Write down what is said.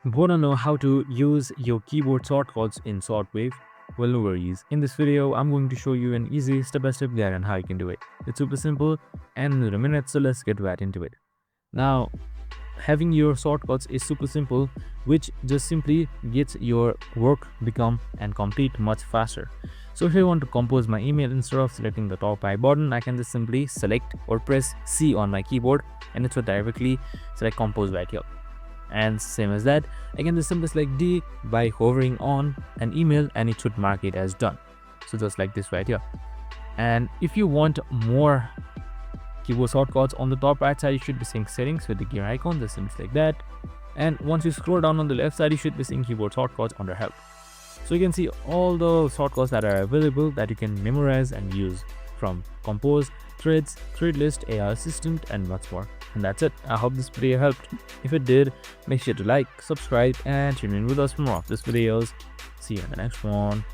Want to know how to use your keyboard shortcuts in Shortwave? Well, no worries. In this video, I'm going to show you an easy step-by-step guide on how you can do it. It's super simple and in a minute, so let's get right into it. Now, having your shortcuts is super simple, which just simply gets your work become and complete much faster. So if I want to compose my email, instead of selecting the top I button, I can just simply select or press C on my keyboard and it will directly select compose right here. And same as that, I can just simply select D by hovering on an email and it should mark it as done. So just like this right here. And if you want more keyboard shortcuts, on the top right side you should be seeing settings with the gear icon, just simply like that. And once you scroll down on the left side, you should be seeing keyboard shortcuts under help. So you can see all the shortcuts that are available that you can memorize and use, from compose, threads, thread list, AI assistant, and much more. And that's it. I hope this video helped. If it did, make sure to like, subscribe, and tune in with us for more of these videos. See you in the next one.